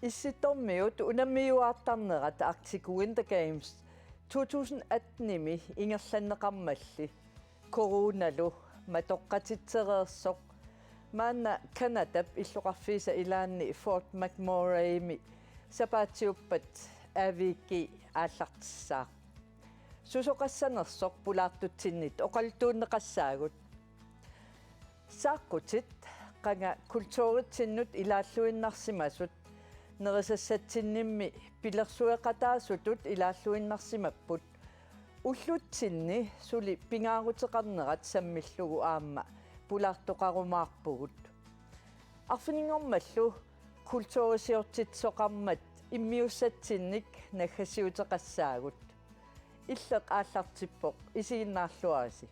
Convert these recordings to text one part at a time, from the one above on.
Issitormiut unammiuaartarnerat Arctic Winter Games 2018 ingerlanneqarmalli coronalu matoqqatitsereersoq maanna Kanadap illuqarfiisa ilaanni Fort McMurraymi sapaatiuppat aaviki aallartissaa susoqassanersoq pulaartutsinnit oqaltuunneqassaagut saaqqutit qanga kultuuritsinnut ilaalluinnarsimasut nerisassatsinnimmi pilersueqataasutut ilaalluinnarsimapput ullutsinni suli pingaaruteqarnerat sammillugu aamma pulaartoqarumaarpugut arfiningormallu kultuurisiortitsoqarmat immiussatsinnik naggasiuteqassaagut illeq aallartippoq isiinnaarluarisi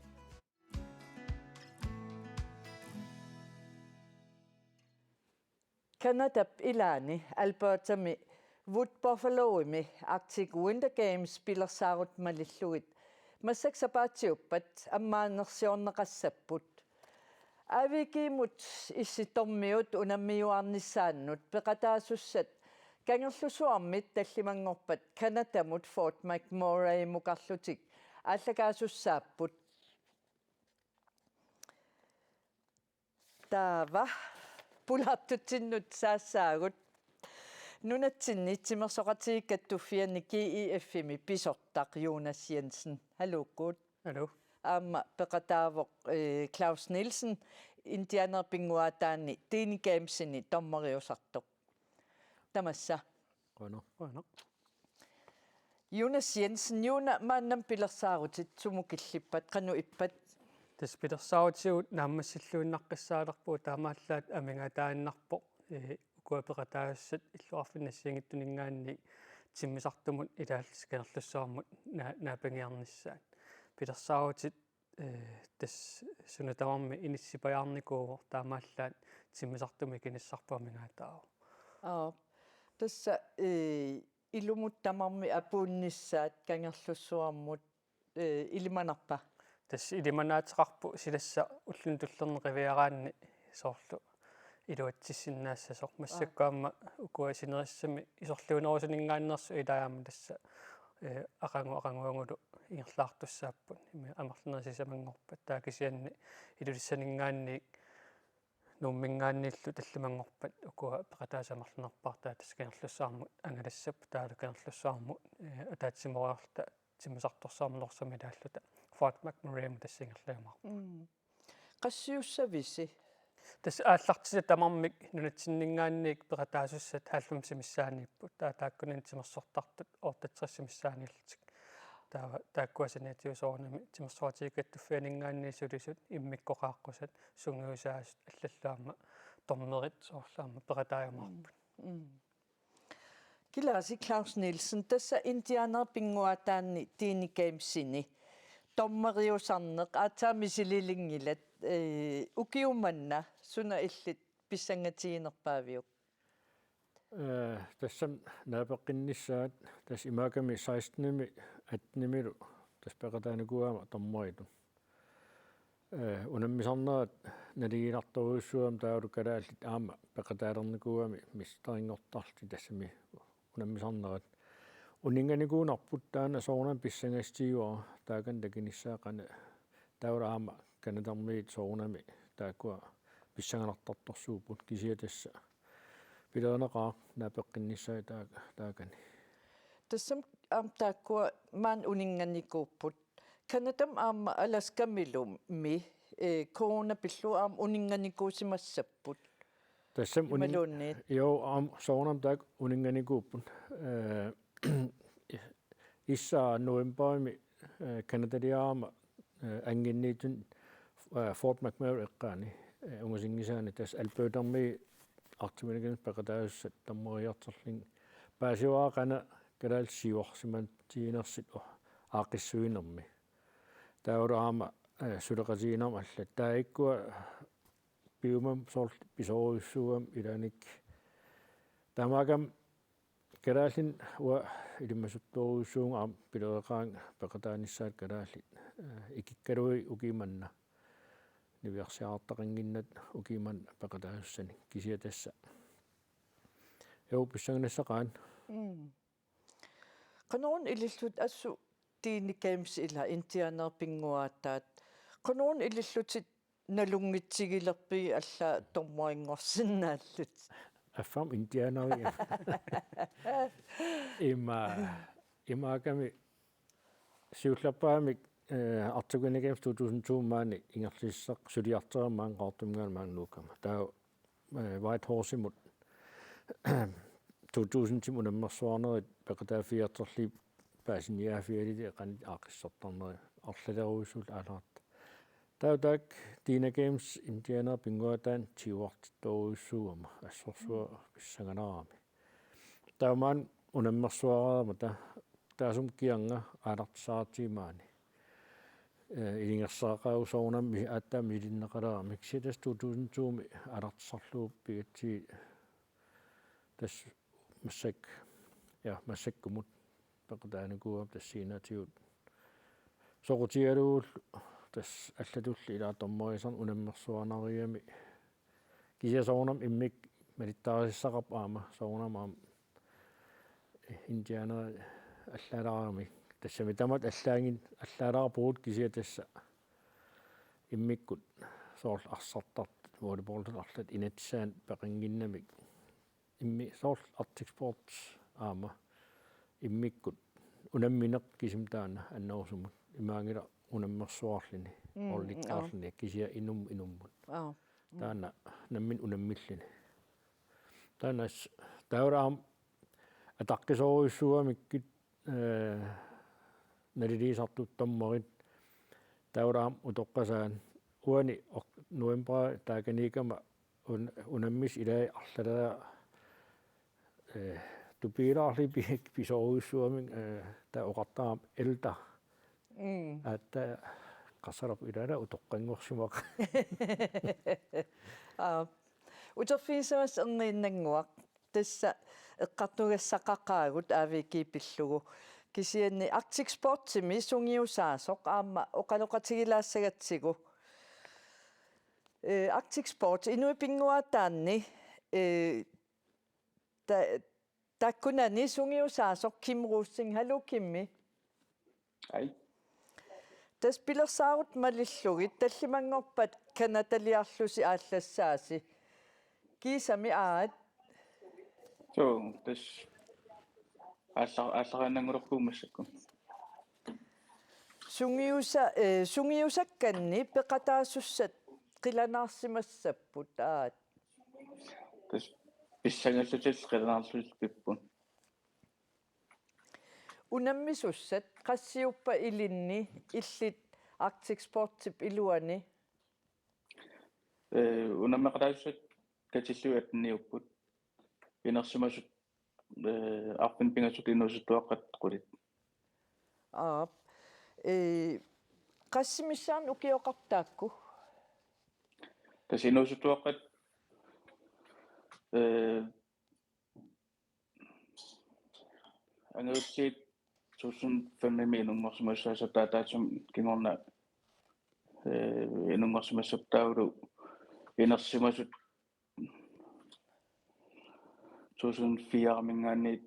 Kanadap ilaani Albertami Wood Buffaloimi Arctic Winter Games pilersaarut malilluit massaksapaatiuppat ammaanersiorneqassapput aavikimut issitormiut unammiuarnissaannut peqataasussat kangerlusuarmit tallimangorpat Kanadamut Fort McMurray muqarlutik ааллакаасуссааппут таава пулаартутсиннут саассаагут нунатсинни тимерсоқатигиккаттуффианни KEF-ми писортақ Jonas Jensen халуккуут Hallo. аама пеқатаавоқ Claus Nielsen индианерпингуатаани Teeny Gamesini томмериусартоқ тамасса Qano. Jonas Jensen Jona maannam pilersaarutit sumukillippat qanu ippat Taspilersaarutigut naammassilluinnaqqissaalerpuu taamaallaat amingataannarpo ukuapeqataassat illuarfinnassiangittuningaanni timmisartumut ilaalliskenerlussaarmut naapangiarnissaat pilersaarutit tas sunatavarmi inissipajaarnikuuvo taamaallaat timmisartumi kinissarpuamingataao tassa ilumuttamarmi apuunnissaat kangerlussuarmut ilimanarpa tas ilimanaatiqarpu silassa ullun tullerneqiviaraanni soorlu iluatsissinnaassasoq massakkaamma ukuasinerissami isorluunerusuningaannersu ilaayaama tassa aqanguangulu ingerlaartussaappun amarlunersisamangorpat taakisianni ilulissaningaanni nummingaannillu tallimangorpat ukua peqataasamarlunerpartaa taskangerlussaarmut angalassap taalukangerlussaarmut ataatsimuarta timmisartorsaarmulorсами тааллута Fort McMurray тассингерлаамар qassiussavisi тас ааллартиса тамармик нунатсиннингаанник пеқатаасуссат хааллум симиссаанииппут тааккунин тимерсортартут ортатсериссимиссаанииллтик тааккуасаниатиусоорнами тимерсуатигаттуффианингаанни сулисут иммиккоқааққусат сунгуусаасут аллаллаама тормерит соорлаама пеқатаамарпут Kilasi Claus Nielsen tassa indianerpinguataanni Teeny Gamesini tommeriusarneq aataamisililingillat ukiumanna suna illit pissangatiginerpaaviuk тассам наапеққиннissaat тас имааками 16-ми 18-милу тас пеқатааникуаама тормориту унаммисарнерат налигинарторуссуам таалу калааллит аама пеқатаалерникуами мистерингортарти тассами унаммисарнерат унинганикуунарпут таана соорнам писсангастигуа таакан такиниссаақана таула аама канадармиит соорнами тааккуа писсанганартарторсуупут кисиатасса пилернеқаа наапеққиннissaи таакани тассам тааккуа маан унинганикууппут Kanadam aamma alaskamiluми corona pillu aam uninganikuusimassapput тассам ио аам соорнам таак унинганикууппут исса новемберми канадалиаама ангинниитун Fort McMurray эққаани унгасингисаани тас Alberta-ми артимилаган пеқатаассат таммориартерлин паасиуаақана калаалсиуарсиман тиинерсит аақиссуинерми таурама сулеқасиинерма алла таиккуа пиумам сорт писоруйссуам иланик тамагам калааллин уа илиммасутторуйссуунга аам пилереқаан пеқатааниссаат калааллит икиккалуи укиманна нивиарсиаартақингиннат укиман пеқатаассани кисиатасса Jo pissanganissaqaan Qanoon ilillut assu tiini games ila intianerpinguaataat qanoon ilillutit nalungitsigilerpi alla tormuingorsinnaallut affam indianeri imaakami siullerpaamik artugunagames 2002 maani ingerlissaq suliarteramaan qaartumngaal maannuukama taa White Horse-imut 2000 tim unammersuarnerit peqataafiarterli paasiniaafialili eqan aaqissartarneri arlaleruissul alaart taak Tina Games Indiana pinguataan tiuartittoruissuugama assorsua pissanganarami taamaan unammersuarerama taasum kianga alartsaartimaani ilingersaaqausoornammi aattaami ilinneqalerami sitas 2002 alartsarluup pigatsi tas massakkumut peqataanikuup tassiinaatigut soqutialuul tas аллатулли илааторморисан унаммерсуанариами кисиасоорнам иммик малиттаарисақарп аама соорнамаам индиана аллалаарами тассами тамат аллаангин аллаалаарпуут кисия тасса иммиккут соорл арсартарт волейболлут арлат инатсаан пеқингиннамик имми соорл Arctic Sports аама иммиккут унамминеқ кисим таана аннерусумут имаангила унаммерсуарлини орликкаарлини кисия инуммут таана наммин унаммиллини таанас таурам атаққисоруйссуамиккит налилисартуттамморит таурам утоққасаан уани новембра тааганикама унаммис илаа арлалаа тупилаарли писоруйссуамик таа оқартаам элта атта qasarap ilala utoqqanngorsumaq uterfiisamas erniinnanguaq tassa eqqartugassaqaqaagut aavikiipillugu kisianni Arctic Sportsimi sungiusaasoq aamma oqaloqatigilaassagatsigu Arctic Sports inuipinguataanni takkunani sungiusaasoq Kim Russing hallo Kimmi Hej. Tas pilersaarut malillugit tallimangorpat kanataliarlusi aallassaasi kiisami aat So, das алларанангулерпуумассакку. sungiusakkanni peqataasussat qilanaarsimassapput aat Das писсангаллутил қиланарлул пиппун. unammissussat qassiuppa ilinni illit Arctic Sportsip iluani Унаммеқалаассут катиллуат ниуппут. Инерсимасут арпин пингасут инусуттуаққат қулит. aap qassimissaan ukioqartaakku Tas inusuttuаққат ангерсит 2005 нунгорсимассаасатаатаатсум кингорна нунгорсимассаптаагулу инерсимасут 2004 мингаанниит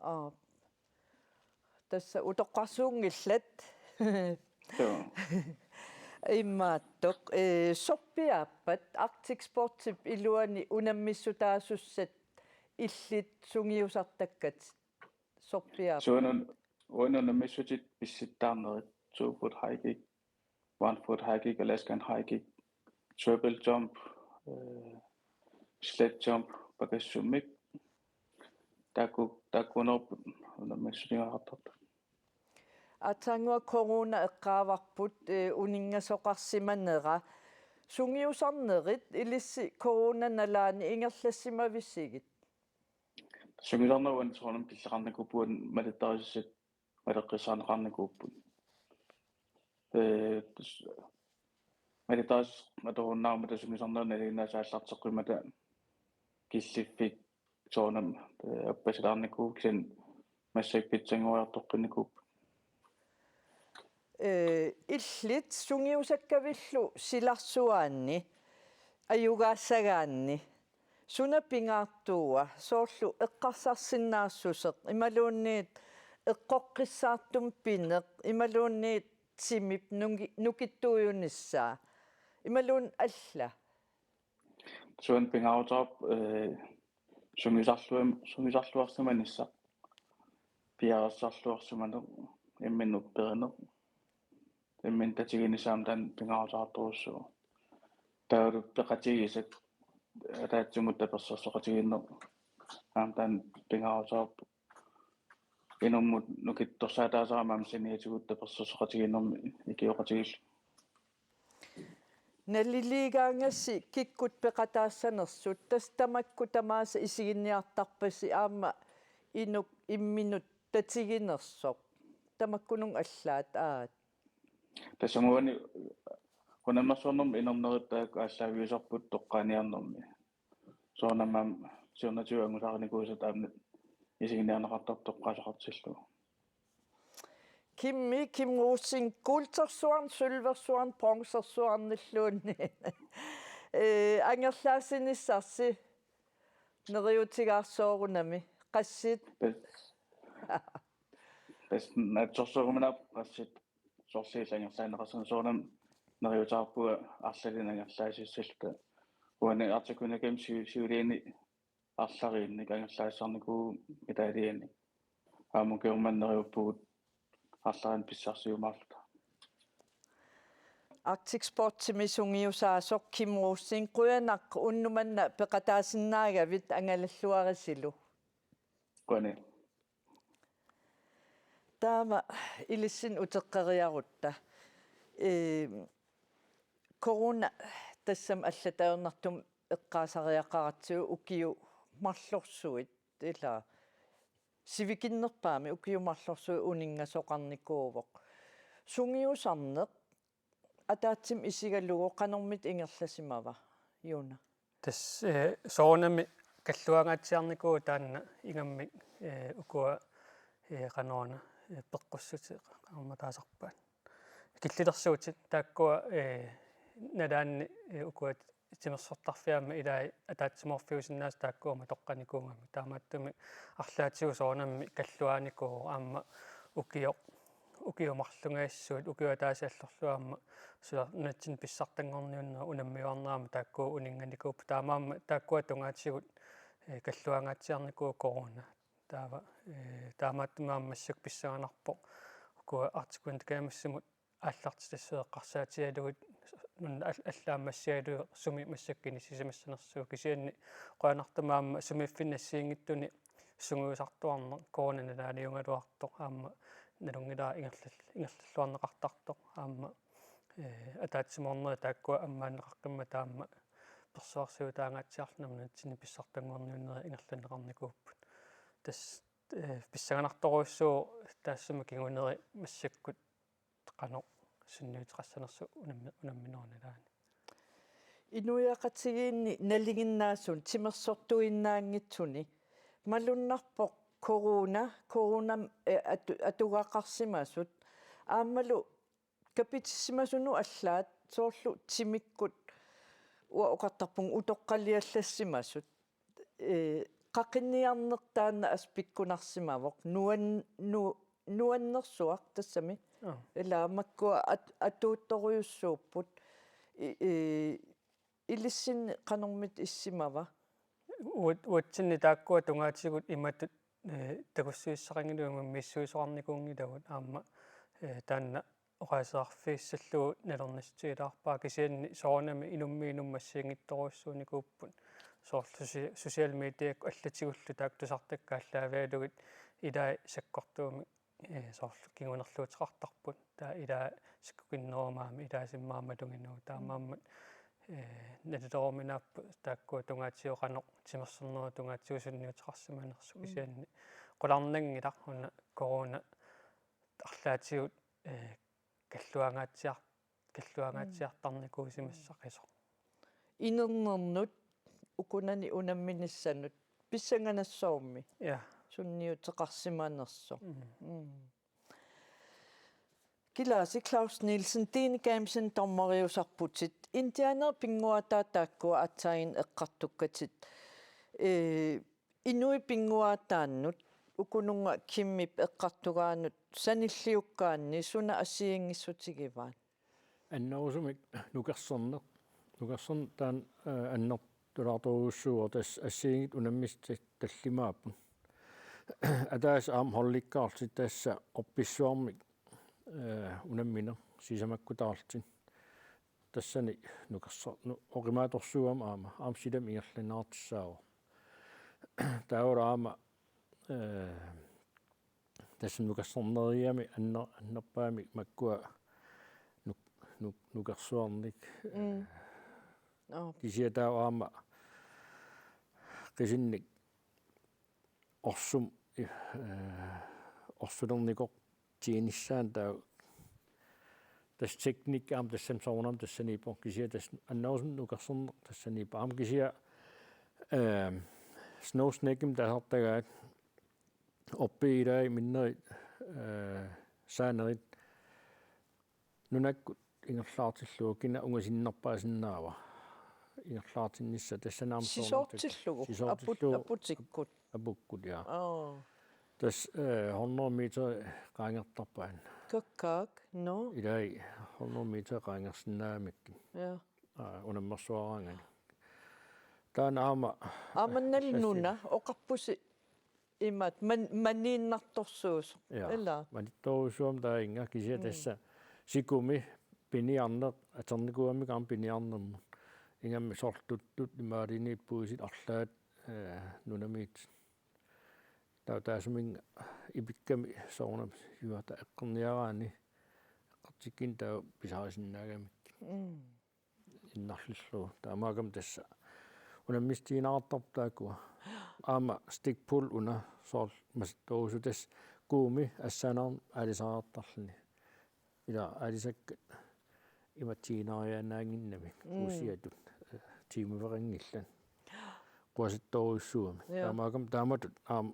aap tassa utoqqarsuungillat immaattoq soppiaappat Arctic Sportsip iluani unammissutaasussat illit sungiusartakkat soppiaap уанунаммиссутит писситтаарнерит 2-foot high kick 1-foot high kick Alaskan high kick triple jump sled jump pakassumik takunerp unammissutingaartarta атангуа корона эққааварпут унингасоқарсиманера сунгиусарнерит илисси корона налаани ингерлассимависсигит сунгиларнаван соорнам пиллеқарнакупуан малиттарисат малеққисаанеқарнакууппут малиттарис маторуннаарма тасунгисарнерна налинаасааллартеққимата киллиффик соорнам аппасилаарникуу кисин массак питсангуартоққинникууп illit sungiusakkavillu silarsuaanni ajugaassagaanni Suna pingaartuua soorlu eqqarsarsinnaasusseq imaluunniit eqqoqqissaartum pineq imaluunniit simip nukittuujunnissaa imaluun alla Suan pingautop sungisarluarsimanissa piarassarluarsimanu imminnuppereneq immin tatiginissaam tan pingautaartuussuu taalu peqatigisat ataatsungut tapersersoqatiginneq tan pingautop inummut nukittorsaataasaramaam siniatigut tapersersoqatiginnermi ikioqatigillu naliligaangassi kikkut peqataassanersut tastamakku tamaasa isiginniartarpasi aamma inuk imminut tatiginersoq tamakkunung allaat aat тассамуани хунаммерсуорнэрми инернериттаак ааллаавиусарпут тоққаниарнэрми соонамаам сиорнатиуангусаарникуусат аамнат исигиниарнеқартар тоққаасақартиллу Kim Rosing kultersuarn sylversuarn bronzersuarnilluunni angerlaasinissarsi neriutigaarsoorunami qassit пес натсорсугуманап қассит сорсиилангерлаанеқарсана соонам нeriutаарпуга арлалинангерлаасиссалта уани артикунакам сиулиини арлариинник ангерлаассарникуу итаалиани аамукеуманнериуппугут арларан писсарсиумаарлута Arctic Sportsimisungiusaasoq Kim Rosing quyanaq unnumanna peqataasinnаагavit angalalluarisilu қуани taama ilissin uteqqeriarutta corona tassam allataernartum eqqaasariaqaratsugu ukiu marlorsuit ila sivikinnerpaami ukiu marlorsugu uningasoqarnikuuvoq sungiusarneq ataatsim isigallugu qanormit ingerlasimava Juna тас соонами каллуангаатсиарникуу таанна ингаммик укуа канаона пеққуссути арматаасарпаан киллилерсуутит тааккуа надаанни укуат тимерсортарфиамма илаа атаатсиморфиусиннаас тааккуама тоққаникуунгами таамааттуми арлаатигу соонамми каллуааникуу аама укиумарлунгаиссуут укиуатаасиаллорлуаама суарнатсин писсартангорниуннера унаммиуарнерама тааккуу унинганикууп таамаама тааккуа тунгаатигут каллуангаатсиарникуу корона таава таамааттумааммассак писсаганарпо укуа артикуин такаамассамут ааллартитассеэққарсаатиалугут нунна аллааммассиалуи суми массаккини сисамассанерсуу кисианни қуанартамаамма сумиффиннассиингиттуни сунгуусартуарнер коронанааниунгалуарто аама налунгилаа ингерллуарнеқартарто аама атаатсиморнери тааккуа аммаанеқарқимма таама персуарсиу таангаатсиарлунамна натсини писсартангорниуннери ингерланеқарникууппут тас писсаганарторуйссуу таассума кигунери массаккут qano sunniutiqassанерсу унамминерналаани Inuiaqatigiinni nalinginnaasun timersortuinnaangitsuni malunnarpoq corona atugaaqarsimasut aammalu kapitissimasunu allaat soorlu timikkut uaqartarpung utoqqaliallassimasut qaqinniarnertaanna aspikkunarsimavoq nuannersuaq tassami илаамаккуа атуутторуйуссууппут илисsin qanормit issимава уатсинни тааккуа тунгаатигут иматут такуссуиссақангилуунга миссуисоарникуунгилагут аама таанна оqaасаарфииссаллуу налернастиилаарпаа кисианни соонами инуммассиингитторуйссууникууппут соорлу социал медиак аллатигуллу таактусартаккааллаавиалугит илаа саккортууми соорлу кигунерлуутеқартарпут таа илаа сиккукиннеруумаами илаасиммаамалугинуу таамааммат наллероминааппу тааккуа тунгаатиоқано тимерсернеру тунгаатиусунниутеқарсиманерсу кисианни қуларнангила уна корона арлаатигут каллуангаатсиартарникуусимассақисо инернернут укунани унамминиссанут писсанганассоорми я sunniuteqarsimanerso Kilasi Claus Nielsen Tine Gamsen tormeriusarputit Indianer pinguataa taakkua atsain eqqartukkatit Inui pinguataannut ukununga kimmip eqqartugaanut sanilliukkaanni suna assiingissutigivaat. Annausumik nukersorn taan annartulaartoruussuur tas assiingit unammistit tallimaapun. Ataas aam hollikkaartit tassa oppissuarmik unammina sisamakkutaartin. Tassani oqimaatorsuam aam sidam ingerlinaartissaava. Tauraama tässä nukersorneriami annerpaami makkua nukersuarnik kisia tauraama qisinnik orsulernikor tiinissaan tas teknikkaam tassam soornam tassaniipor kisia tas annausum nukersorner tassaniipor aam kisia snowsnakem tahartagaat oppiirai minnerit saanerit nunakkut ingerlaartilluu kina ungasinnerpaasinnaava ingerlaartinnissa tassanaam Sisortillugu aputikkut. apukkut ja tas 100 meter qaangertarpaan Kakkaak, no. ilai 100 meter qaangersinnaamikki Ja. unammersuaraangani taan aama Amannalnuna oqarpusi imat maniinnartorsuus. Ella. manittorusuam taa inga kisia tassa sikumi piniarneq aternikuamik aam piniarnermu ingammi sortuttut imaariniippuisit arlaat nunamiit taasuming ipikkami soornam juata eqqerniaraani eqqartikkin taa pisarisinnaagamakki innarlillu taamaagam tassa unammistiinaartarp taakua aama stickpull una soor masittorusu tas kuumi assaanaarn aalisaraartarluni ila aalisakkat imatsiinaarianaanginnami uusiatut tiimuverinngillan quasittoruissuami taamaagam taamatut aam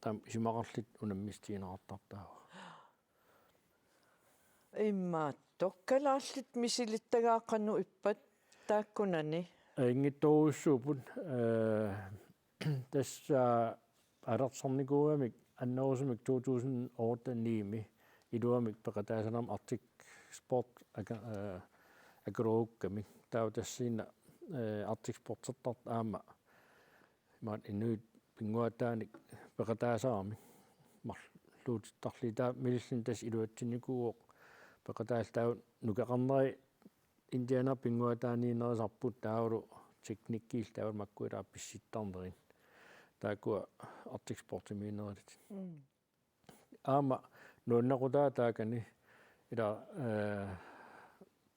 taam simaqarlit unammistiinaartartaava Immaatto kalaallit misilittagaaqannu ippat taakkunani. ingittoruissuuput tassa alertsarnikuamik annerusumik 2008 niimi iluamik peqataasanam Arctic Sport agrookkamik taa tassiina Arctic Sportsertart aama maat inuit pinguataanik peqataasaarmik marluutittarli taa milillin tas iluatsinnikuuq peqataal nukeqarneri Indiana pinguataaniinerisarput taulu teknikkiil taul makkuilaa pissittarnerin taakua Arctic Sportimiinerit aama nuunnequtaa taakani ila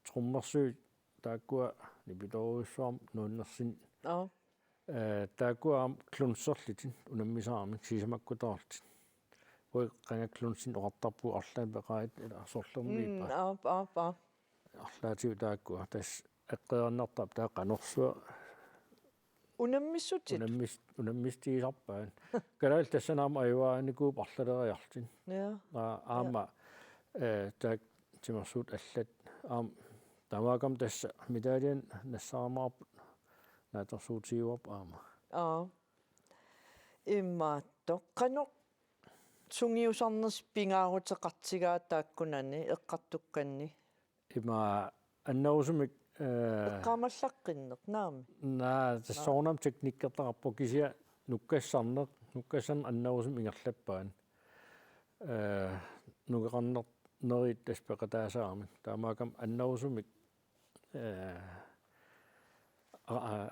trummersuut taakua nipitoruissuarm nuunnersin taakua aam klunserlitin unammisaarmik sisamakkutaartit voi qangaklunsin oqartarpu arlaan peqaat ila sorlummiippa arlaatiu taakua tas eqqeernertarp taa qanersua Unammissutit. unammistiisarpaan kalaal tassanaama ayuaanikuup arlaleriartin Ja. aama taak timersuut allat aam tamaagam tassa midalian nassaramaarput naatersuutiuarp aama Immaatto qanoq sungiusarners pingaaruteqartigaa taakkunani eqqartukkanni. ima annerusumik Eqqaamallaqqinneq naami. tassoornam teknikkertararpu kisia nukkassarn annerusum ingerlappaan nugeqarnerit tas peqataasaarmik taamaagam annerusumik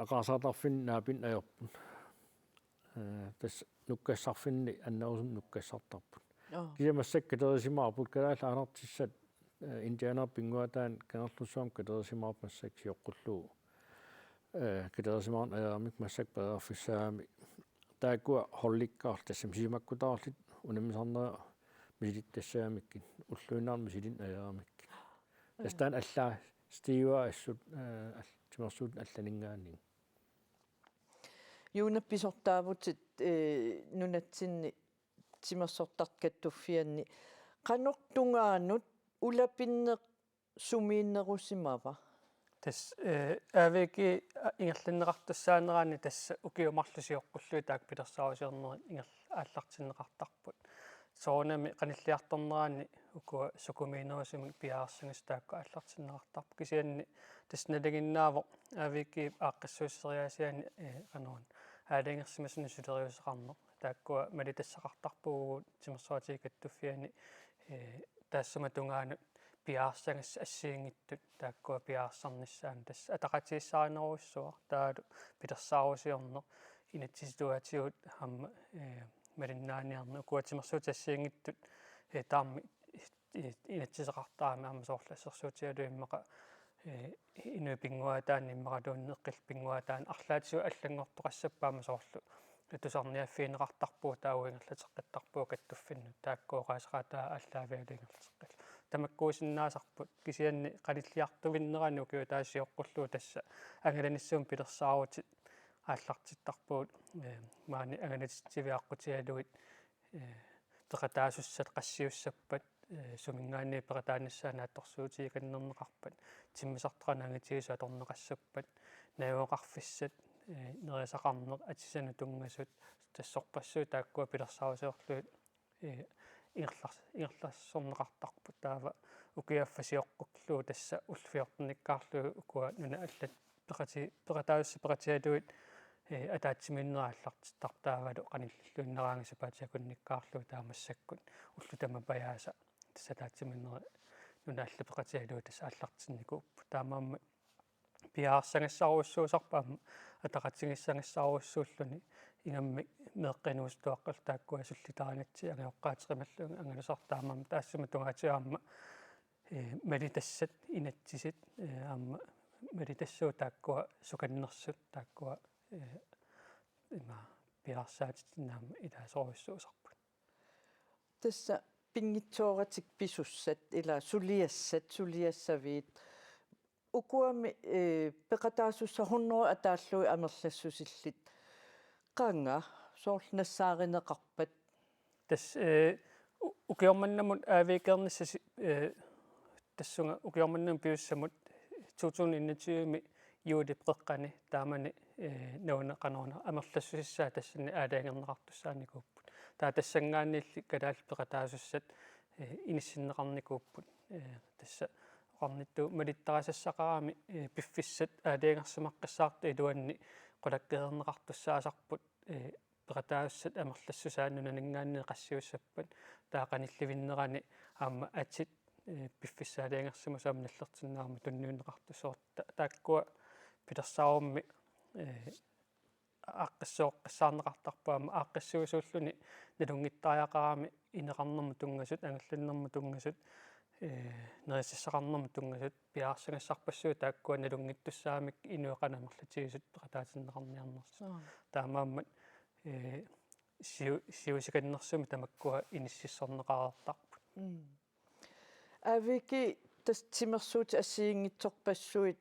aqarsaatarfin naapin ayorpun tas nukkassarfinni annerusum nukkassartarput kisia massakkaterisimaarput kalaalla alartissat Indiana pinguataan kanerlussuam katerisimaarp massakki oqqullu katerisimaarn ajaamik massak peerfissaami taakua hollikkaar tassam simakkutaarlit unammisarnera misilittassaamakkin ulluinaarn misilin ajaamikki tastaan allaa stiiva assut timersuut allaningaanni Juunappisortaavutit nunatsinni timersortarkattuffianni qanoq tungaanut ulapinneq sumiinnerusimava тас аавики ингерлиннеқартуссаанераани тасса укиумарлусиоққуллуи таак пилерсаарусиорнери ингер ааллартиннеқартарпут соонами қаниллиарторнераани укуа сукумиинерусимик пиаарсагас таакку ааллартиннеқартарпу кисианни тасналагиннаавоқ аавики ааққиссуиссериасиани канаун аалингерсимасуни сулериусеқарнеқ тааккуа малитассақартарпугуут тимерсуатигаттуффиани таассама тунгаанут пиаарсагас ассиингиттут тааккуа пиаарсарниссаан тасс атақатииссааринеруссуа таалу пилерсаарусиорнеқ инатсиситуатиут хамма малиннааниарна укуатимерсуут ассиингиттут таамми инатсисеқартаами аама соорлассерсуутиалуиммақа инуипингуатаан иммақалуун эққил пингуатаан арлаатису аллангортоқассаппаама соорлу тусарниаффиинеқартарпуу тауингерлатеққаттарпуу каттуффинну тааккооқаасеқатаа аллаавиалингерлатеққал тамаккуусиннаасарпут кисианни қалиллиартувиннерани укиу таасиоққуллуу тасса ангаланиссуум пилерсаарутит ааллартиттарпуут маани ангалатитсивиаққутиалуит пеқатаасуссат qassiussappat сумингаани пеқатааниссаана атторсуутигиканнернеқарпат тиммисартарана ангатигису аторнеқассаппат наавоқарфиссат нериасақарнеқ атисану тунгасут тассорпассуу тааккуа пилерсаарусеорлуит ингерлассорнеқартарпут таава укиаффасиоққуклуу тасса улфиорторниккаарлуу укуа нуна аллат пеқатаусса пеқатиалуит атаатсиминнерааллартиттартаавалу қаниллуллуиннераангаса паатиакунниккаарлуу таамассаккут уллутама паяаса тассатаатсиминнера нуна аллапеқатиалуу тасса ааллартинникууппу таамаамма пиаарсангассааруссуусарпаама атақатсигиссангассааруссууллуни ингамми меэққинуустуаққал тааккуа суллитаранатси ангиоққаатерималлуун ангалусартаамаама таассума тунгаатиаама малитассат инатсисит аама малитассуу тааккуа суканнерсут тааккуа има пиарсаатитиннаама илаасоруссуусарпут тасса пингитсооратик писуссат ила сулиассавиит укуами пеқатаасусса 100 атааллуи амерлассусиллит qaanga соорлнассааринеқарпат тас укиорманнамут аавикерниссаси тассунга укиорманнам пиуссамут 2021ми юули преққани таамани науна амерлассусissаа тассани аалаангернеқартуссааникууппут таа тассангаанниилли калаал пеқатаасуссат иниссиннеқарникууппут тасса оқарнитту малиттарасассақарами пиффиссат аалаангерсимаққиссаарта илуанни qulakkeerneqartussaasarput peqataassat amerlassusaannuna ningaanni qassiussappat taaqanillivinnerani aamma atsit piffissaaliangersimu saamnallertinnaarmu tunniunneqartussoorta taakkua pilersaarummi aaqqissooqqissaarneqartarpaama aaqqissuusuulluni nalungittaajaqarami ineqarnermu tungasut angallannermu tungasut nerisissaqarnermu tungasut piaarsangassarpassuu taakkua nalungittussaamik inueqanamerlatigisut peqataatinneqarniarnersu taamaammat siusikannersumi tamakkua inississorneqarartarput авики тастимерсуути ассиингитсорпассуит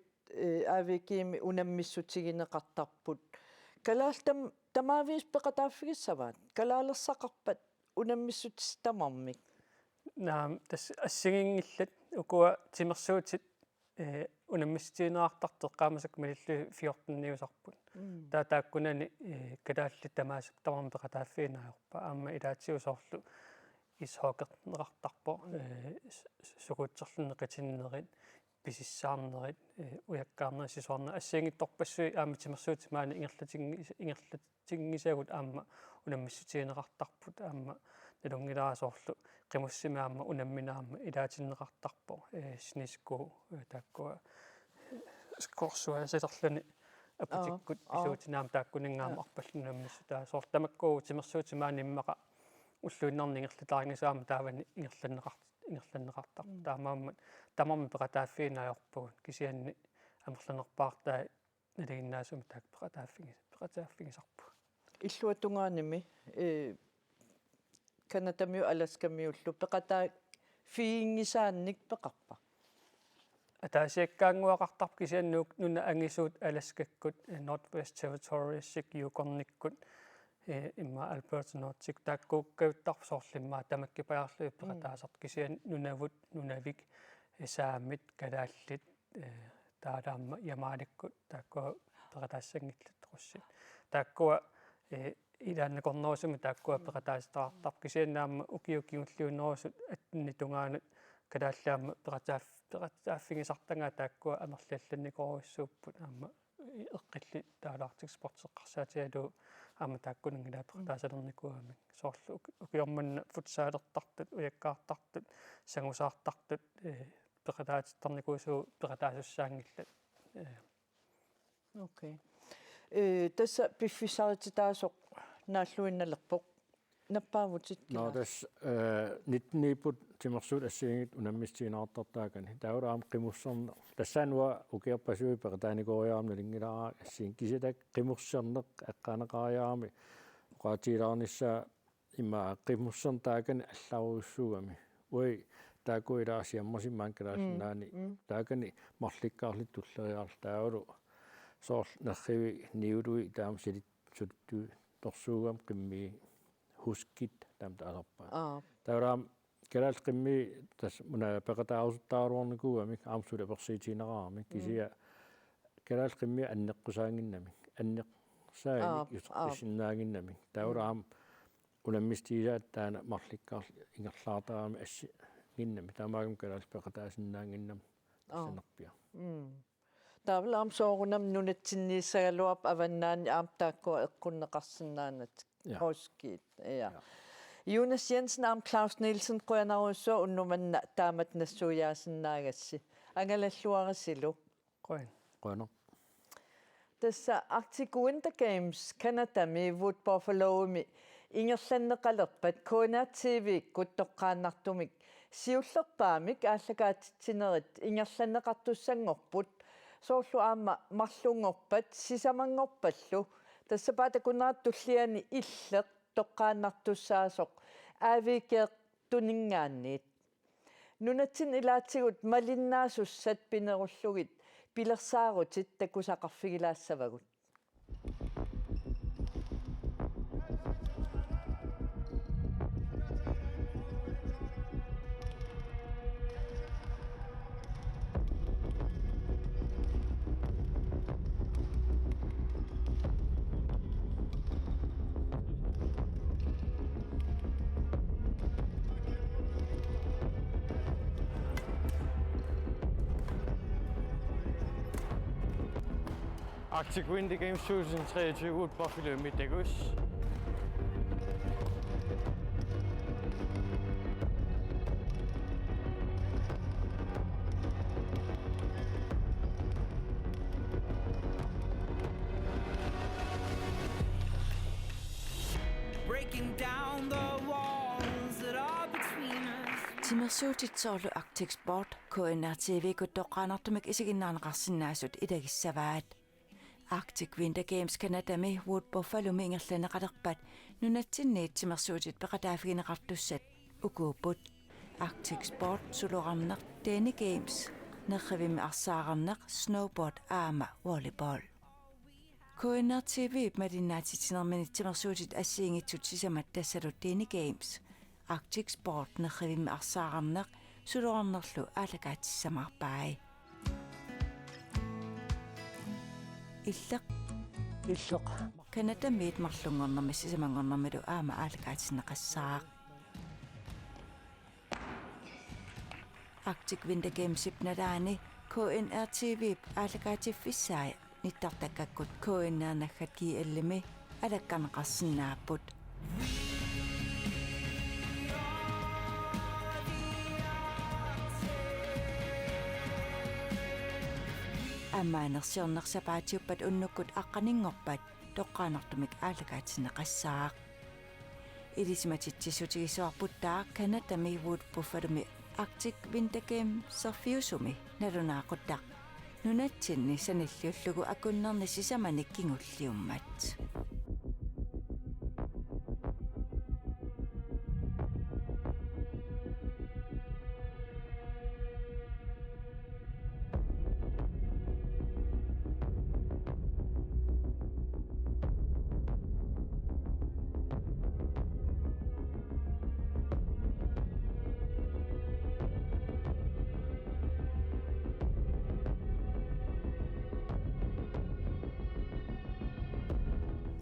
авикиими унаммиссутигинеқартарпут калаалтам тамаавис пеқатааффигиссаваат калаалерсақарпат унаммиссутис тамармик наам тас ассигингиллат укуа тимерсуутит унаммистиинеартартеқ qaamasak малиллу 14-ниусарпут тааккунани калаалли тамаасак тамарми пеқатааффиинаajorpa аама илаатсиусоорлу исхоокернеқартарпо сукуутсерлунеқатиннерит писиссаарнерит уяккаарнери сисуарна ассиингитторпассуи аама тимерсуути маани ингерлатингисагут аама унаммиссутиинеқартарпут аама налунгилаасоорлу qimуссимаама унамминаама илаатиннеқартарпо сниску тааккуа скорсуасатерлани апутиккут писуутинаама тааккунингаама арпаллунаммиссу таасоортамаккуу тимерсуути маани иммақа уллуиннарни ингерлатаарингассаама таавани ингерланнеқартар таамааммат тамарми пеқатааффиинаajorpugут кисианни амерланерпаартаа налигиннаасуми таак пеқатааффигисарпу иллуатунгааними канатамиу аласкамиуллу пеқатаа фиингисаанник пеқарпа атаасиаккаангуақартарп кисианнуук нуна ангисуут аласкаккут Northwest Territories сик юкорниккут имма Alberta Nordic тааккууккавиттарп соорлиммаа тамаккипаарлуи пеқатаасарт кисиан нунавут нунавик саамит калааллит таалаама ямааликкут тааккуа ператаассангиллут руссит тааккуа илааннакорнерусуми тааккуа ператаастаартар кисианнаама укиукиуллиунерусут атни тунгаанут калааллаама ператааффигисартангаа тааккуа амерлиалланникоруссууппут аама эққилли таалаартик спортсеққарсаатиалу аама тааккунангила ператаасалерникуамик соорлу укиорманна футсаалертартут уяккаартартут сангусаартартут ператаатитторникуусуу ператаасуссаангиллат Okay. Tässä piffisartitaasoq naalluinnalerpoq nappaavutsit no das 19 timersut assiingit unammistiinaartartaakani taulaam qimusserna tassanua ukiarpasui perataanikooriaarna lingilaraa assiin kisitak qimurserneq aqqaneqaariaarmi qaatiilaarnissa imma qimussertaakani allaruussuugami ui taakuilaasiammarsimmaan kalaasinaani taakani marlikkaarlit tulleriaarl taulu soorl nerrivi niului taamsilit suttu torsuugam qimmi huskit tamta alerpa taulaam kalaal qimmi tas muna peqataarusuttaaruarnikuamik aamsula persiitiineraarmik kisia kalaal qimmi anneqqusaanginnamik anneqsaanik yutqissinnaanginnamik taulaam unammistiisaat taana marlikkaarl ingerlaartaami assi ginnami taamaagum kalaal peqataasinnaanginnam sanerpia Tavlam soorunam nunatsinniissagaluap avannaani aamtaakkua eqqunneqarsinnaanat hoskit ja Jonas Jensen am Klaus Nielsen qoyanaruussua unnumanna taamat nassuujaasinnaagasssi angalalluarisilu qoyno Tässä Arctic Winter Games Canada Wood Buffalomi ingerlanneqalerpat Kona TV kuttoqqaannartumik siullerpaamik aallakaatitsinerit ingerlanneqartussangorput soorlu aama marlungorpat sisamangorpallu tässä paatakunaartulliani illeq toqqaannartussaasoq aaviikeeq tuningaanniit nunatsin ilaatsigut malinnaasussat pinerullugit pilersaarutit takusaqarfigilaassavagut Arctic Winter Games 2023 Wood Buffalo Middagus. Breaking down the walls that are between us. Timersuutit soorlu Arctic Sport KNR TV kuttoqqaanartumik isiginnaanaqarsinnaasut ilagissavaat Arctic Winter Games Canada Wood Buffalo mingerlaneqalerpat nunatsinniit timersuutit peqataafigineqartussat ukuuput Arctic Sport suluqarneq Dani Games nerrivimi arsaaqarneq snowboard aama volleyball KNR TV madinnaatitinermanit timersuutit assiingitsut sisamat tassalut Dani Games Arctic Sport nerrivimi arsaaqarneq suluqarnerlu aalakaatissamaarpaai illeq Canada meet marlungornermi sisamangornermilu aama aalakaatineqassaaq Arctic Winter Games ipnalaani KNR TV aalakaatiffisaai nittartakakkut KNR naggatki allimi alakkarneqarsinnaaput аммаанерсиорнерсапаатиуппат уннуккут аққанингорпат тоққаанартумик aalakaatineqassaaq илисиматитсисутигисуарпуттаа Canada Wood Buffalo Arctic Winter Games serfiusumi nalunaaqutaq nunatsinni sanilliullugu akunnerni sisamanik kingulliummat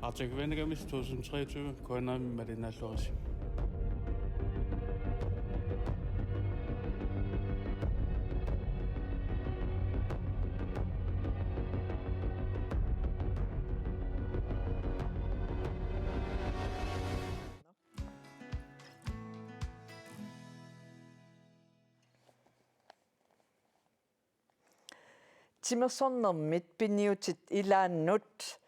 Arctic Venagamis 2023 Koinami Marina Loris. Timersornermit piniutit ilaannut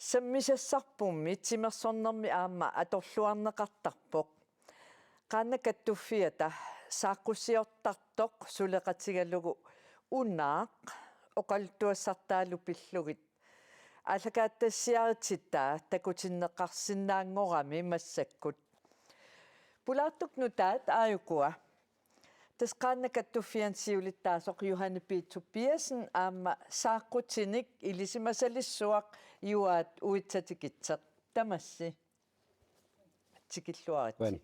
sammisassarpummi timersornermi aamma atorluarneqartarpoq qaannakattuffiata saaqqusiortartoq suleqatigalugu unaaq oqaltuassartaalu pillugit allakaattassiaritittaa takutinneqarsinnaangorami massakkut pulaartuk nutaat aayukua tasqaannakattuffiansiulittaasoq Johanne P. Tobiasen aamma saaqqutinik ilisimasallissuaq yuaat uitsatikitseq tamassi tikilluarit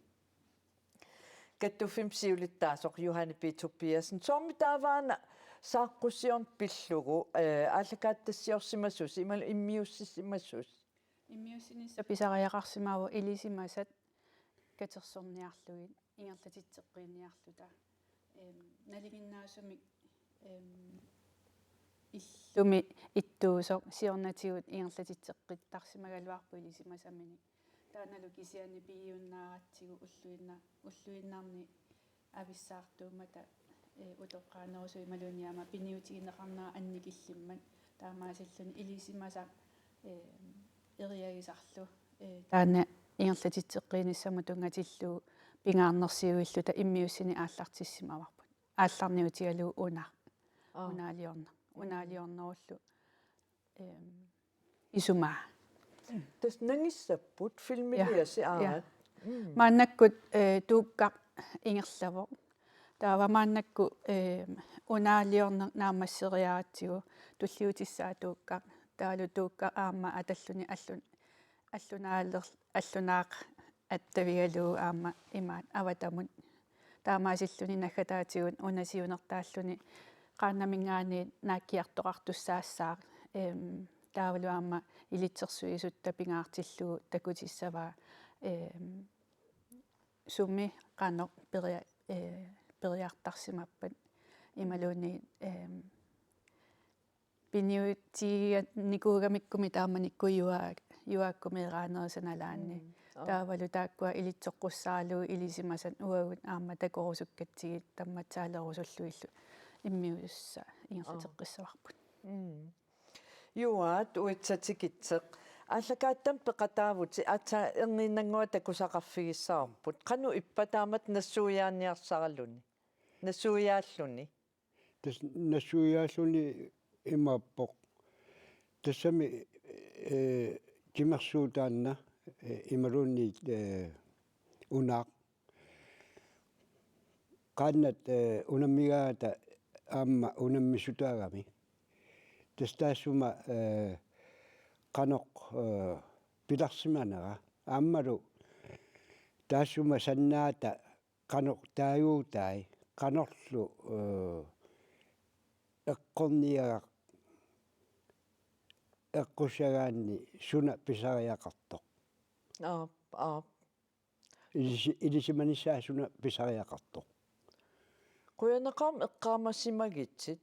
kattufim siulittaasoq Johanne P. Tobiasen soormi taavaana saaqqusiorn pillugu allakaattassiorsimassus imal immiussissimassus иммиуссинисса писариақарсимааву илисимасат катерсорниарлугит ингерлатитсеққиниарлута налигиннаасумик иллуми иттуусоқ сиорнатигут ингерлатитсеққиттарсимагалуарпу илисимасаммини тааналу кисиани пиюннааратсигу уллуиннаарни ависсаартуумата утоққаанерусуи малуниама пиниутигинеқарнаа анникиллиммат таамаасиллуни илисимаса эриагисарлу таана ингерлатитсеққиниссаму тунгатиллуу пингаарнерсиуиллута иммиуссини ааллартиссимаварпут аалларниутигалуу унаалиорнеруллу исумаа тас нангиссаппут филмилиаси аат мааннаккут тууккақ ингерлаво таава мааннакку унаалиорнер наамассериаратсигу туллиутиссаа тууккақ таалу туукка аама аталлуни аллунаақ аттавигалуу аама имаат аватамут таамаасиллуни наггатаатигун унасиунертааллуни qaannamingaaниит нааккиартоқартуссаассаа таавалу аама илитсерсуисутта пингаартиллуу такутиссаваа сумми qaanno периартарсимаппат ималуни пиниутига никуугамиккуми тааманикку юааккумеераанерисаналаанни таавалу тааккуа илитсоққуссаалуу илисимасат уагут аама такорусуккатсигит тамматсаалерусуллуиллу иммиусса ингерлатеққиссаварпут юаат уитсатикитсеқ аллакааттам пеқатаавути ата ерниннангуа такусақарфигиссаарпут қану иппатаамат нассуяаниарсаралуни нассуяаллуни тас нассуяаллуни имаппоқ тассами кимерсуутаанна ималуунни унаақ qaannat unammigaata aamma unammisutaagami tastaassuma qanoq pilarsimanera aammalu taassuma sannaata qanoq taayuutai qanorlu eqqorniagaq eqqusagaanni suna pisariaqartoq ilisimanissaa suna pisariaqartoq quyanaqaam eqqaamasimagitsit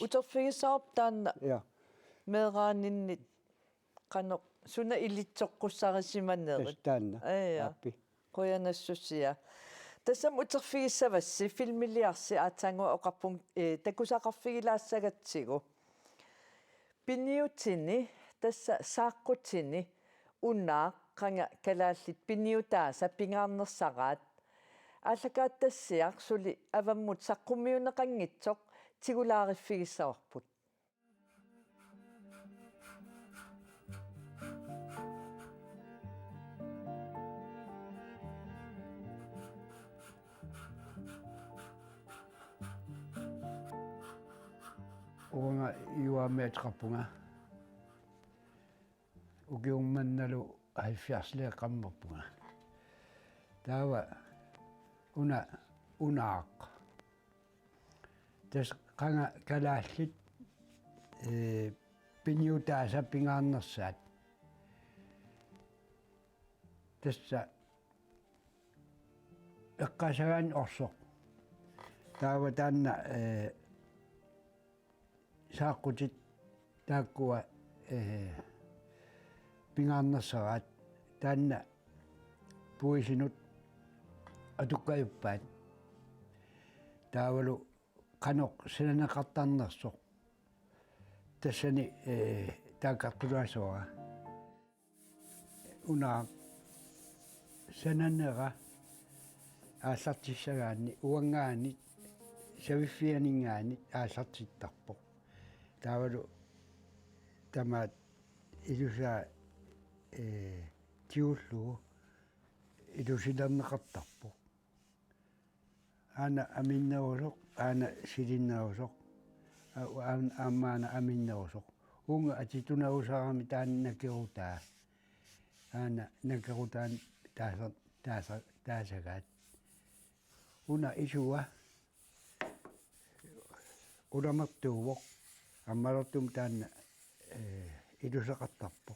uterfigisaarp taanna meeraaninit qanoq suna ilitsoqqussaarisimanerit taanna appi quyanassussia tassam uterfigissavassi filmiliarsi aataangua oqarpung takusaqarfigilaassagatsigu piniutini tassa saaqqutini unaaq qanga kalaallit piniutaasa pingaarnersaraat allakaattassiaq suli avammut saqqummiuneqanngitsoq tigulaariffigissaorput uanga juameetrappunga ukiummannalu 70 qammerpunga taava unaaq tas qanga kalaallit piniutaasa pingaarnersaat tässä eqqasagaan orsoq taava taanna saaqqutit taakkua pingaarnersaraat taanna puisinut atukkajuppaat taavalu qanoq sinanaqartarnersoq tassani taakaqtuluasora una sananera ааллартиссагаани уангаани савиффианингаани ааллартиттарпо таавалу тамаат илусаа тиуллуу илусилернеқартарпо аана аминнерусоқ аана силиннерусоқ аамаана аминнерусоқ унга атитунерусаарами тааннакерутаа аана накерутаан таасагаат una isua udamattuuvoq аммалортум таанна илусеқартарпо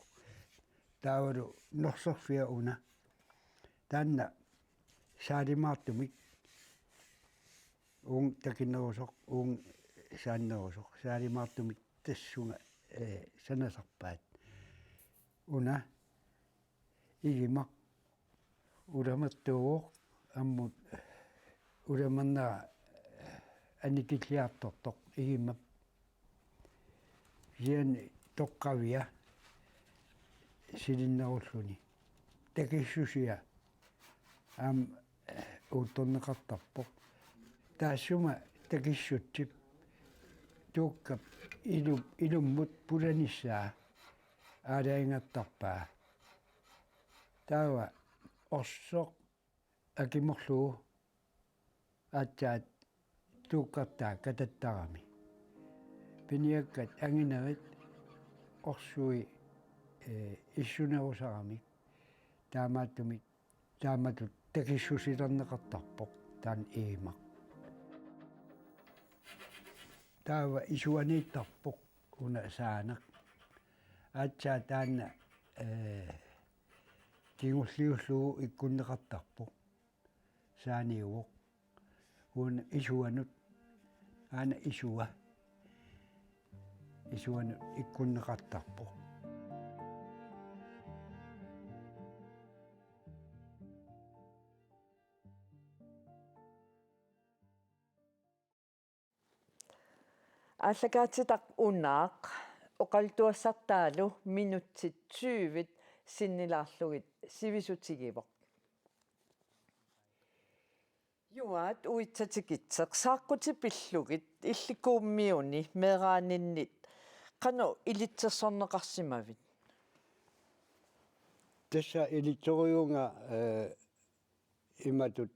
таавалу норсерфиа уна таанна саалимаартумик уун такиннерусоқ уун сааннерусоқ саалимаартумик тассунга санасарпаат уна игимақ уламаттуувоқ аммут уламанна аникиллиартортоқ игимап яни тоққавиа силиннеруллуни такиссусиа ам уутторнеқартарпоқ таассума такиссутсип тууккап илуммут пуланиссаа аалаингаттарпаа таава орсоқ акиморлуу атсаат тууккартаа кататтарами пиниаккат ангинерит орсуи иссунерусарами таамааттумик тааматут такиссусилернеқартарпоқ таан иимақ таава исуанииттарпоқ уна саанеқ атсаа таанна тигуллиуллуу иккуннеқартарпоқ сааниуоқ уна исуанут аана исуанут иккуннеқартарпоқ аллагаатитақ унаақ оқалтуассартаалу минутсит 20 синнилаарлугит сивисутигивоқ юаат уитсатикитсеқ сааққутипиллугит илликууммиуни мерааниннит қано илитсерсорнеқарсимавит тасса илиториунга иматут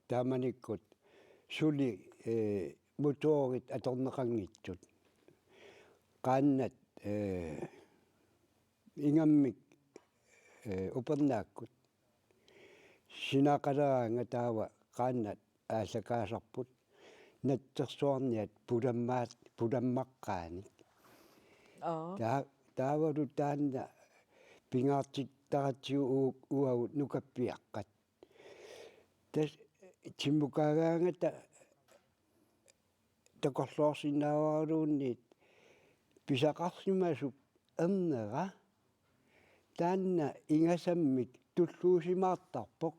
тааманиккут сули моторит аторнеқангитсут qaannat ingammik upernaakut sinaqaleraanga taava qaannat ааллакаасарпут наттерсуарниат пуламмаққааник таавалу таанна пингаартиттаратиу уагут нукаппиаққат тас тиммукаагаангата такорлоорсинааруунниит писақарсимасуп эрнера таанна ингасаммик туллуусимаартарпоқ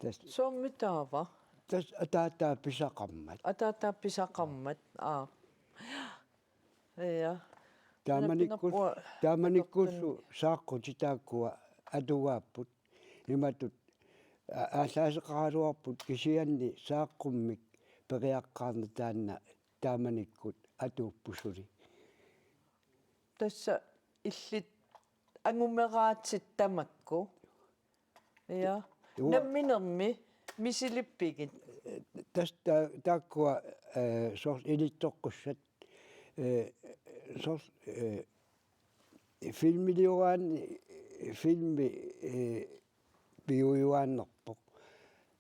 тас соммитаава тас атаатаа писақармат писақармат я тааманиккуллу сааққутитааккуа атуааппут иматут аалаасеқаралуарпут кисианни сааққуммик периаққарна таанна тааманиккут атууппусули тасса иллит ангумераатсит тамакку я намминерми мисилиппигит тас тааккуа сорс илиттоққуссат сорс фильми биуюааннерпоқ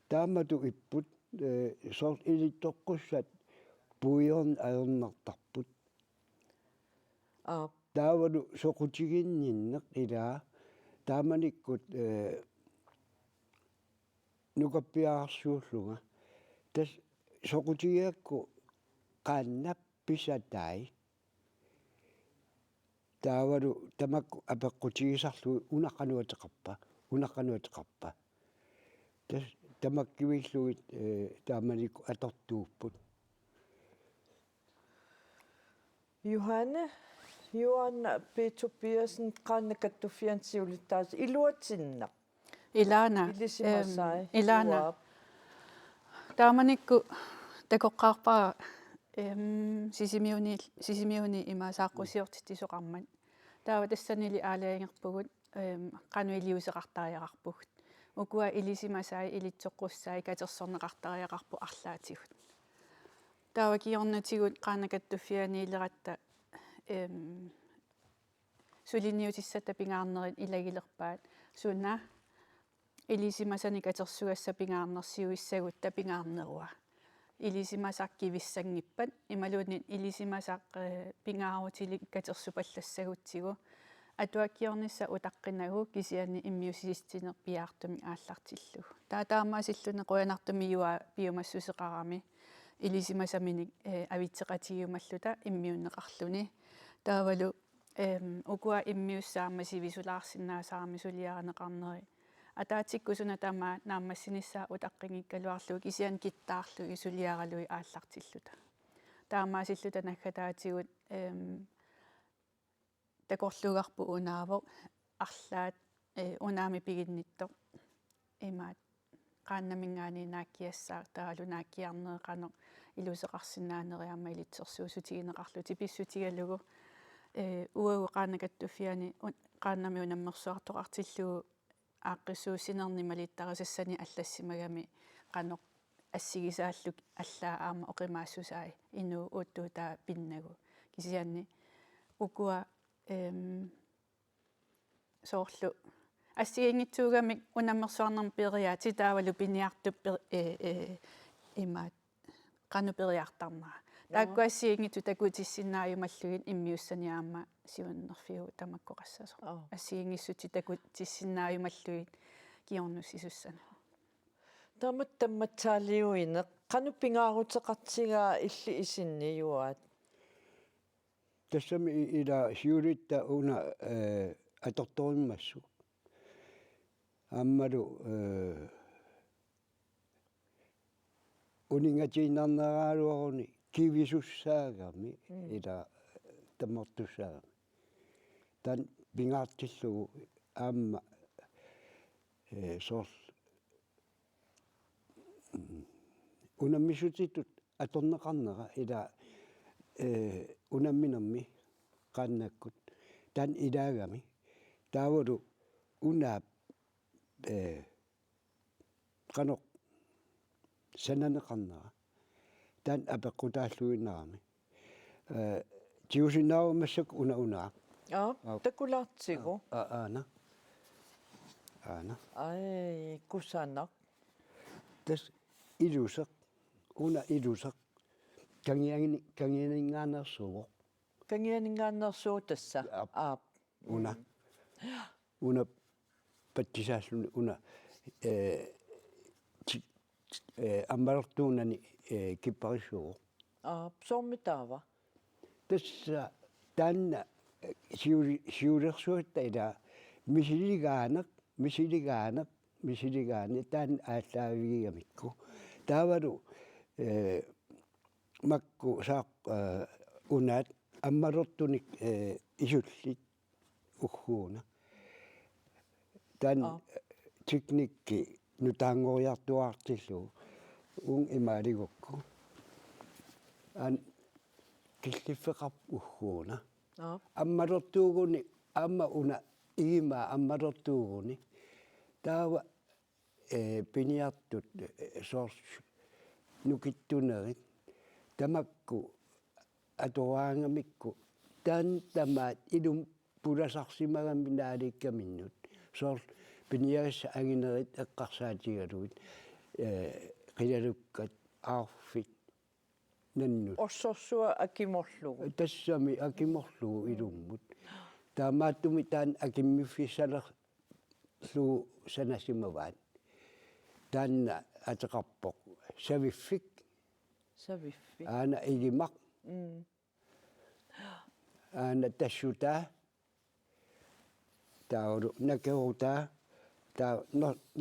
таамату иппут сорс илиттоққуссат пуйорн аернартарпут таавалу соқутигинниннеқ илаа taamanikkut nukappiaarsuulluga tas soqutigiakku qaannap pisatai taavalu tamakku apeqqutigisarlu unaqanuateqarpa tas tamakkivilluit taamanikku atortuupput Johanna Peter Pearson qaannakattufiansiulittaas iluatinna Ilana ilisimasai Ilana taamanikku takoqqaarpara sisimiuni ima saaqqusiortitisoqarman taava tassanili aalaangerpugut qanuiliuseqartariaqarpugut ukua ilisimasai ilitsoqqussai katersorneqartariaqarpu arlaatigut taava kiornatigut qaannakattufianiileratta suliniutissata pingaarnerit ilagilerpaat sunna ilisimasani katersuassa pingaarnersiuissagut tapingaarnerua ilisimasaqkivissangippat imaluunit ilisimasaq pingaarutilik katersupallassagutsigu atuakkiornissa utaqqinagu kisiani immiusisistiner piaartumi aallartillugu taataamaasillune quyanartumi juа piumassuseqarami ilisimasaminik avitseqatigiumalluta immiunneqarluni taavalu ukua immiussaammasivisularsinnaasarami suliaraneqarneri атаатиккусуна тама нааммассинissaa утаққингиккалуарлуг исиан киттаарлуг исулиаралуи ааллартиллута таамаасиллута наггатаатигут такорлугарпу унаавоқ арлаат унаами пигинниттоқ имаат qaannamингаани нааккиассаа таалу нааккиарнеэқано илусеқарсинаанериарма илитсерсуусутигинеқарлу типиссутигалугу уагу qaannakattufiani qaannami унаммерсуартоқартиллугу ааққиссуусинернималиттарисассани аллассимагами қано ассигисааллук аллаа аама оқимаассусаи инуу уттуутаа пиннагу кисианни укуа соорлу ассигингитсуугамик унаммерсуарнерм периаати таавалу пиниартуп имаат қану периартарнаа тааккуассигингиту такутиссиннааюмаллугит иммиуссаниаама сиуннерфиу тамаккоқассасо ассигингиссути такутиссиннааюмаллугит киорнус исуссана таматтамматсаалиуине қану пингаарутеқартигаа илли исинниюаат тассами ила сиулитта уна аторториммассу аммалу унингатииннарнерааруаруни кивисуссаагами ила таммортуссаагами тан пингаартиллугу аама сорл унаммисутитут аторнеқарнера ила унамминерми qaannakкут тан илаагами таавалу унаап qanoq сананеқарнера тан апеққутааллуиннарами тиусиннаавамассак унаа такулаартигу аана ай кусанақ тас илусеқ уна илусеқ кангианингаанерсуго кангианингааннерсуу тасса уна паттисааллуни уна аммалертуунани киппарissуго соормитаава тасса таанна сиулерсуатта ила мисилигаани таан ааллаавигигамикку таавалу макку саақ унаат аммалертуник исуллит уггууна таан техникки нутаангориартуартиллу ун имаалигукку ан киллиффеқарп уггууна аммалертуугуни аама уна игима аммалертуугуни таава пиниартут соорс нукиттунерит тамакку атораангамикку таан тамаат илум пуласарсимагами нааликкаминнут соорл пиниагасса агинерит эққарсаатигалуит қилалуккат аарфит наннут орсорсуа акиморлугу тассами акиморлугу илуммут таамааттуми таан акиммиффиссалер lu sanasimavat taanna ateqarpoq saviffik Saviffi. aana igimaq aana tassutaa taulu nakerutaa taa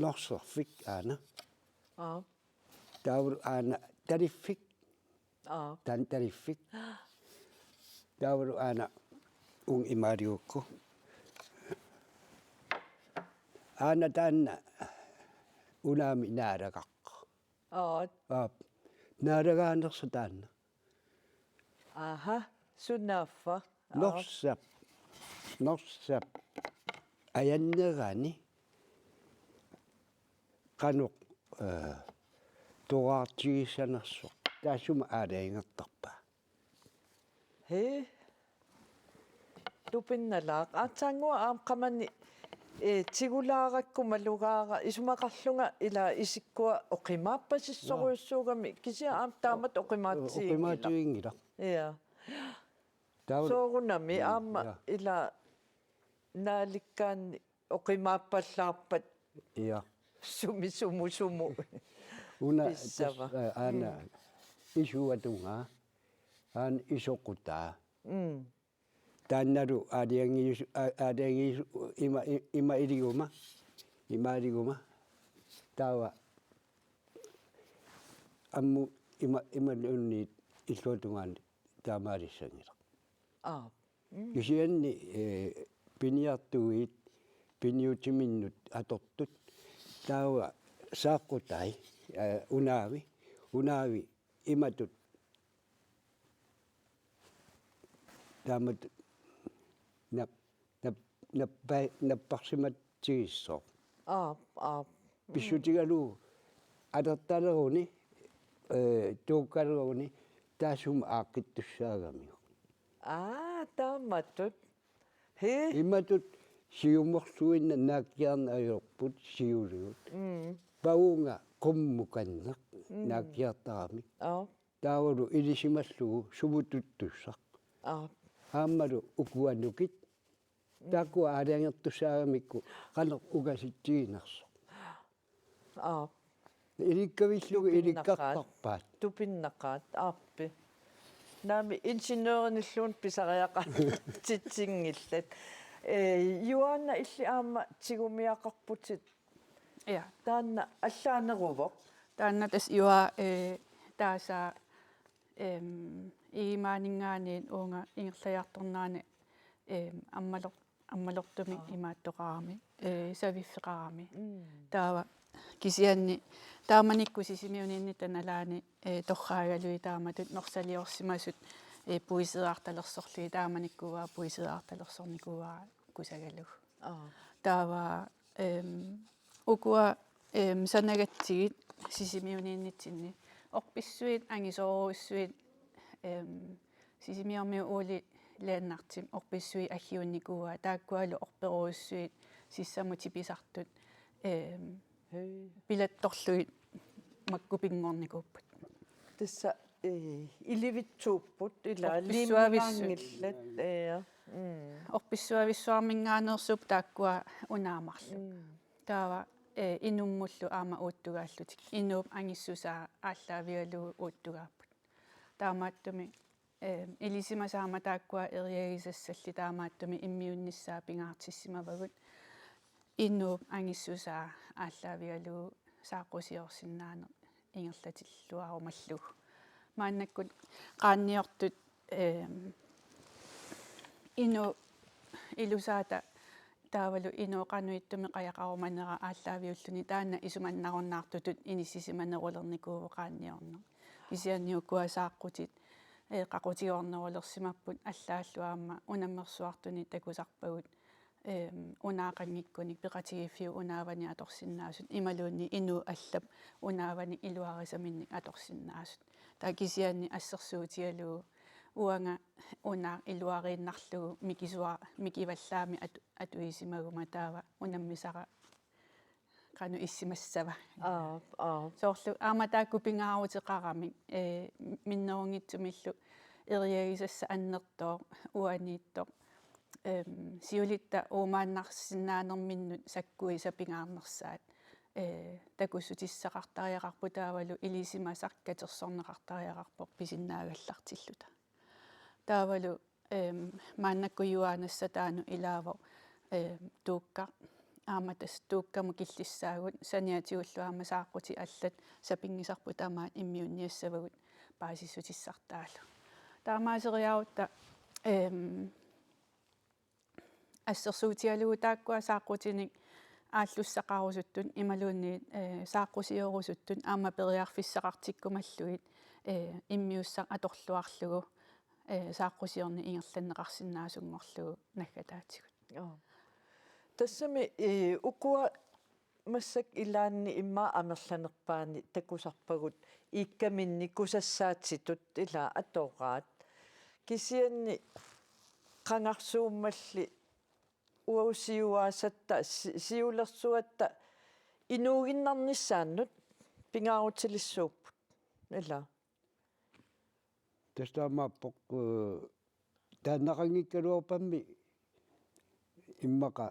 norserfik aana taulu aana taliffik tan taliffik taulu aana imaariukku aana taanna unaami naaraqaqqa naaragaanersa taanna Aha, sunaffa. norsap ayannerani qanuq toraartigisanersoq taassuma aalaingertarpa He. Tupinnalaaq aatsaangua aam qamani tigulaaqakkuma lugaaqa isumaqarlunga ila isikkua oqimaappassissoruissuugami kisia aam taamat oqimaatiingila Ja. Soorunami aamma ila naalikkaanni oqimaappallаарpat ja sumu una Pissava. aana isuatunga aan isoqutaa taannalu aaliangi ima iliguma taava ammu ima unni illuutungaani taamaalissangila kisianni piniartuit piniutiminnut atortut taava saaqqutai unaavi imatut taamat napparsimatsigissoq pissutigalu alertaleruni tuukkaleruni taassuma aaqqittussaagami taamatut he imatut siumorsuinna naakkiarna ajorput siuligut paunga qummukanneq naakkiartarami taavalu ilisimallugu sumututtussaq haammalu ukuanukit taakku aaliangertussaagamikku qaneq ugasittiginersoq ilikkavillugu ilikkaqtarpaat tupinnaqaat aappi naami ingeniørinilluun pisariaqat titsingillat Joanna illi aamma tigumiaqarputit Ja. taanna allaaneruvoq Taanna tas iwa taasa iimaaningaaniin uunga ingerlajartornaani аммалортуми имааттоqarami савиффеqarami таава кисианни тааманикку сисимиунинни таналаани торраагалуи тааматут норсалиорсимасут пуисеарталерсорлуи тааманиккуаа пуисеарталерсорникуаа кусагалуг таава укуа санагатсигит сисимиуниннитсинни орписсуит ангисооруссуит сисимиорми уули леаннартим орписсуи аггиунникуа тааккуалу орперуиссуит сиссаму типисартут пилатторлуит маккупингорникууппут тасса иливитсууппут ила Орписсуависсуит. лиммигаангиллат орписсуависсуармингаанерсуп тааккуа унаамарлу таава инуммуллу аама уттугааллутик инууп ангиссусаа ааллаавигалуу уттугааппут таамааттуми илисимасаама тааккуа эриагисассалли таамааттуми иммиунниссаа пингаартиссимавагут инууп ангиссусаа ааллаавигалуу сааққусиорсиннаане ингерлатиллуарумаллуг мааннаккут qaanniortut ину илусаата таавалу инуоқануиттуми қаяқаруманера ааллаавиуллуни таанна исуманнаруннаартутут инисисиманерулерникуу qaanniорнер кисианниуккуа сааққутит qaqutiornerulерсимаппут аллааллуаама унаммерсуартуни такусарпагут унаақангиккуник пеқатигиффиу унаавани аторсиннаасут ималуунни ину аллап унаавани илуарисаминник аторсиннаасут таакисианни ассерсуутигалуу уанга унаа илуарииннарлугу микиваллаами атуисимагума таава унаммисара кану иссимассава соорлу ааматаакку пингаарутеқарами миннерунгитсумиллу эриагисасса аннертоо уанииттоо siulitta uumaannarsinnaanерминнут саккуи сапингаарнерсаат такуссутиссақартариақарпу таавалу илисимасақ катерсорнеқартариақарпоқ писиннаагаллартиллута таавалу мааннаккуюаанасса таану илаавоқ туукка ааматас тууккаму киллиссаагут саниатигуллуаама сааққути аллат сапингисарпу таамаат иммиунниассавагут паасиссутиссартаалу таамаасериарутта ассерсуутиалугу тааккуа сааққутиник ааллуссақарусуттун ималуунни сааққусиорусуттун аама периарфиссақартиккумаллугит иммиуссақ аторлуарлугу сааққусиорни ингерланнеқарсинаасунгорлугу наггатаатигут тассами укуа массак илаанни имма амерланерпаани такусарпагут иккаминни кусассаатситут ила атораат кисианни qangarsuummalli уаусиуаасатта сиулерсуатта инуугиннарнissaannут пингаарутилиссууппут ила тастаамааппоқ тааннақангиккалуарпамми иммақа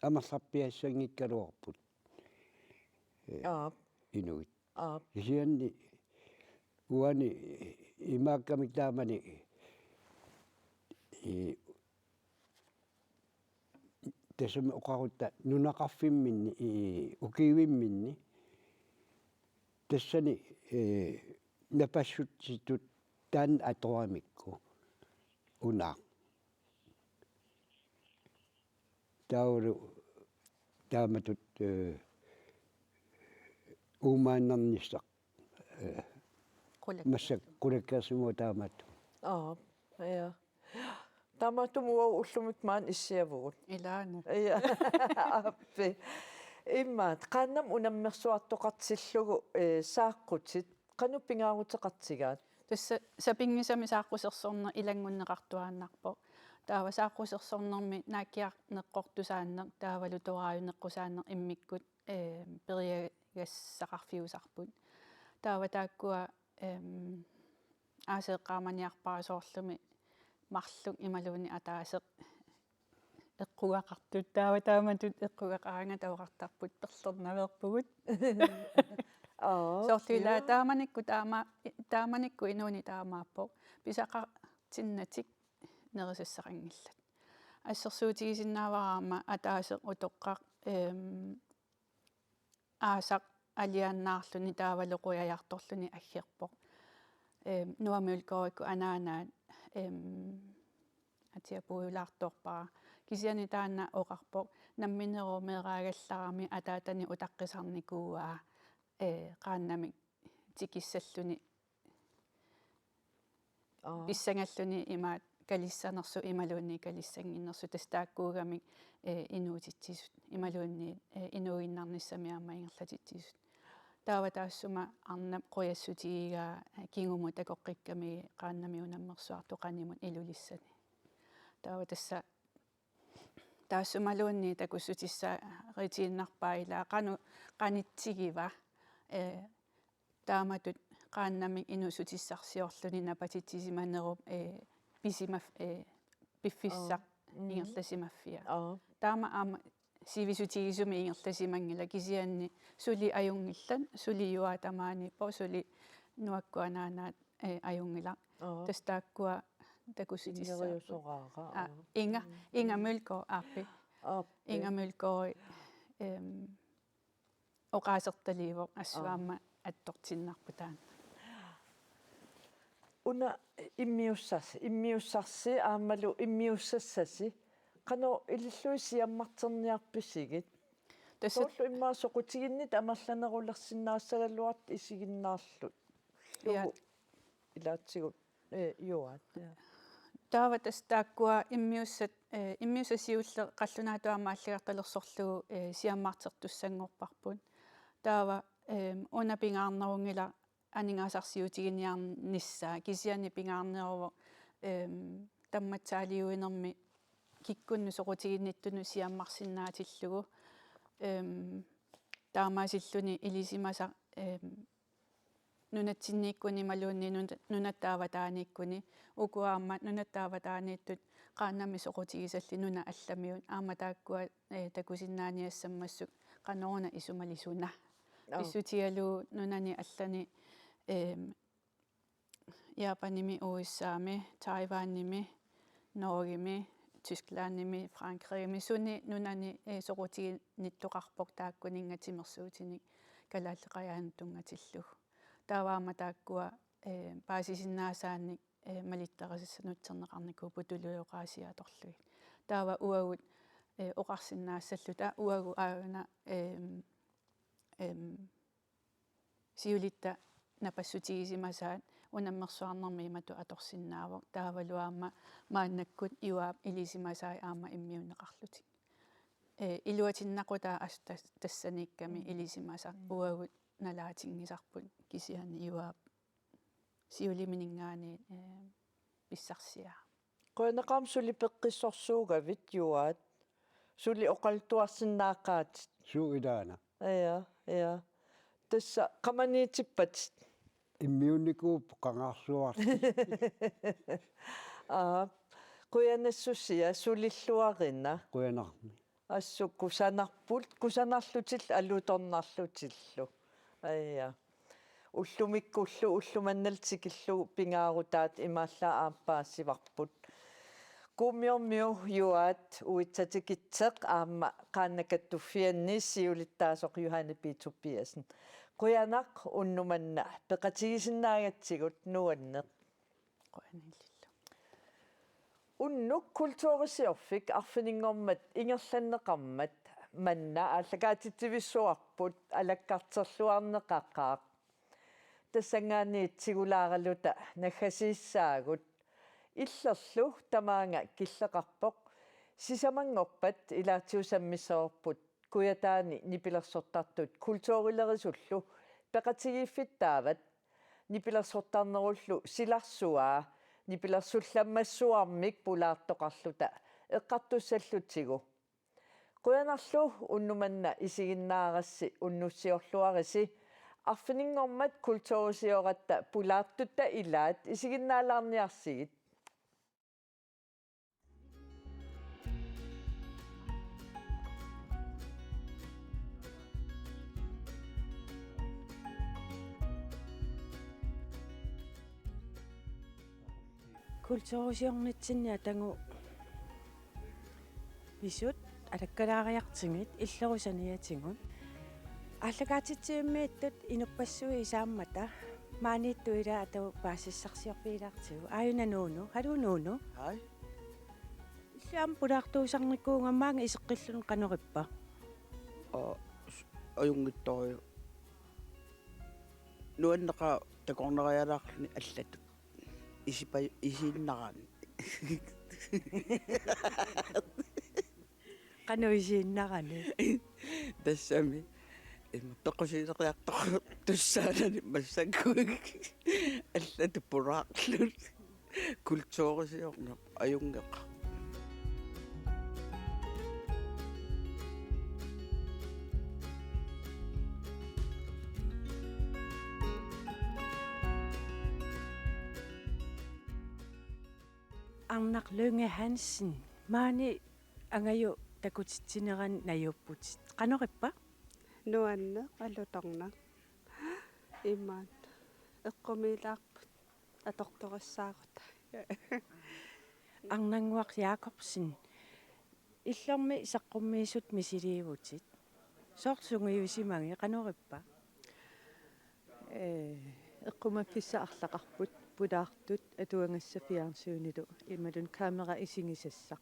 амерларпиассангиккалуарпут инуит кисианни уани имааккамик таамани тасами оқарутта нунақарфимминни укиивимминни тассани напассутситут таан аторамикку унаа тауру тааматут уумааннарниссақ массак кулаккаасумо таамат я таматум уа уллумик маан иссиавугут илаана аппи иммаат qaannam unammersuartoqartillугу сааққутит qanu pingaaruteqartigaat тасса сапингисами сааққусерсорнер илангуннеқартуааннарпо таава сааққусерсорнерми нааккиарнеққортусааннер таавалу торааюнеққусааннер иммиккут периагассақарфиусарпут таава тааккуа аасеэққааманиарпарасоорлуми марлук ималууни атаасеқ эққугақартут таава тааматут эққугақаанга таоқартарпут перлернаверпугут соорлуила тааманикку инууни таамааппо писақартиннатик нерисассақангиллат ассерсуутигисиннаавараама атаасеқ утоққақ аасақ алианнаарлуни таавалоқуяярторлуни аггерпоқ нуамулкорикку анаанаат атиапуулаарторпара кисиани таанна оқарпоқ намминерумеераагалларами атаатани утаққисарникууаа qaannamik tikissalluni писсангаллуни имаат калиссанерсу ималуунни калиссангиннерсу тастааккуугамик инуутитсисут ималуунни инуугиннарниссамиаама ингерлатитсисут таава таассума арнап қояссутигигаа кингуму такоққикками qaannami унаммерсуарту qaнимут илулиссани таава тасса таассумалуунни такуссутисса ритииннарпаила qaну qanitsigива тааматут qaannamik инусутиссарсиорлуни напатитсисиманеруп писимаф пиффиссақ ингерласимаффиа таама аама сивисутигисуми ингерласимангила кисианни сули аюнгиллан сули юатамааниппо сули нуаккуанаанаат аюнгила тастааккуа такусутиссаа инга мөлко ааппи инга мөлко оқаасерталиво ассуаама аттортиннарпутаан уна иммиуссарси аамалу иммиуссассаси qanu illuui siammarterniarpissigit тассаллу иммаа соқутигиннит амерланерулерсинаассагаллуарт исигиннаарлут илаатсигут юаат таава тастааккуа иммиуссасиулле қаллунаатуамааллагарталерсорлугу сиаммартертуссангорпарпут таава уна пингаарнерунгила анингаасарсиутигиниарниссаа кисиани пингаарнеруво тамматсаалиуинерми киккунну соқутигинниттуну сиаммарсинаатиллугу таамаасиллуни илисимаса нунатсиннииккуни малуунни нунаттааватаанииккуни укуаамма нунаттааватаанииттут qaanami soqutigisallununa allamиун аама тааккуа такусиннааниассаммассук qanoruna исумалисуна иссутигалуу нунани аллани Japanimi USAми Taiwanimi Norgimi Tysklandimi Frankrigimi sunni nunani soqutigi nittoqarpoq taakkuninngatimersuutinik kalaalleqajaantungatillu taavaama taakkua paasisinnaasaanik malittaqasissanutserneqarniku putuluyoqaasiatorlugit taava uagut oqarsinnaasalluta uagu aaguna siulitta napassutigisimaasaat unammersuarnermi imatu atorsinnaavoq taavaluaama maannakkut iuaap ilisimasaai aama immiunneqarlutik iluatinnaqutaa asta tassaniikkami ilisimasa uagut nalaatingisarput kisiani iuaap siuliminingaani pissarsiaa qoinaqaam suli peqqissorsuugavit yuaat suli oqaltuarsinnaaqaat Suuidaana. ja tassa qamaniitippat Immiunnikuup qangarsuar. quyanassussia sulilluarina Quyanarmi. assuk kusanarlutil alutornarlutillu ja ullumikkullu ullumannaltikillu pingaarutaat imaalla aappaassivarput kumiormiu yuat uitsatikitseq aamma qaannakattuffiannissiulittaasoq Johanne P. Tobiasen quyanaq unnumanna peqatigisinnaagatsigut nuanneq qoanillillu unnuk kultuurisiorfik arfiningormat ingerlanneqarmat manna allakaatitivissuarput alakkarterluarneqaqqaaq tassangaaniitsigulaaraluta naggasiissaagut illerlu tamaanga killeqarpoq sisamangorpat ilaatiusammissoorput kuyataani nipilersortartut kultuurileриsullu peqatigiiffittaavat nipilersortarnerullu silarsuaa nipilersullammassuarmik pulaartoqarluta eqqartussallutigu quyanarlu unnumanna isiginnaarassi unnussiorluarisi arfiningormat kultuurisiораtta pulaartutta ilaat isiginnaalaarniarsigit kultuurisiornitsinnia tangu visut alakkalaariartingit illerusaniatingut аллагаатитсииммииттут инуппассуи исааммата мааннииттуила атау паассиссарсиорпилаартигу ааюнанууну халунууну Hej. иллуам пулаартуусарникуунгамаанга исеққиллун канериппа Og ajungittorio. Nuannaqa takornerialaarluni allatut. Isinnarani. кануисииннарани Tassami. Peqqusiiseriartor tussaanani massakkuig allatu puraaqlut kultuurisiorneq ajungeqa Arnaq Lønge Hansen maani angayu takutitsineran najupputit qanerippa nuanne allutorna immaat eqqumilаарput atortorassaaruta Arnanguaq Jacobsen иллэрми исаққуммиисут мисилиивутит соортсунгиусиманги qanerippa eqqumapissa арлақарпут пулаартут атуангассафиарсуунилу ималун камера исигисассақ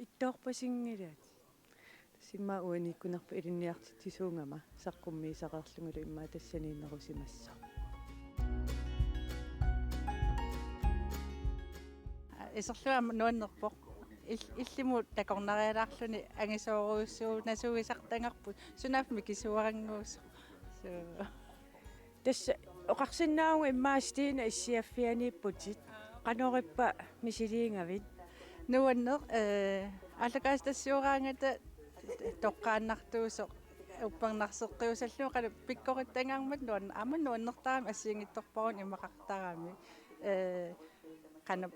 иттоорпасингилаат симма уаниккунарпа илинниартитсуунгама саққуммиисақарлугулу имма тассанииннерусимассо исерлуама нуаннерпоқ иллиму такорнариалаарлуни ангисооруйуссуу насугисартангарпут сунафми кисуарангуусо тасса оқарсиннаауга иммаастиина иссиаффианииппутит qanerippa misiliingavit нуаннер аллагаастассуораангата тоққааннартуусо уппернарсеққиусаллуу қала пиккориттангаармат нуан аманнуаннертаами ассиингитторпарун имақартарами қана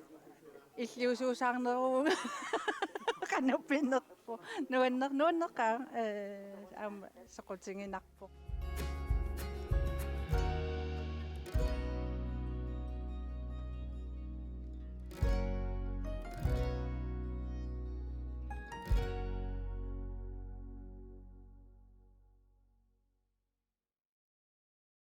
иллиусуусаарнеруу канаппиннерпо нуаннеқаа аама соқутингинарпо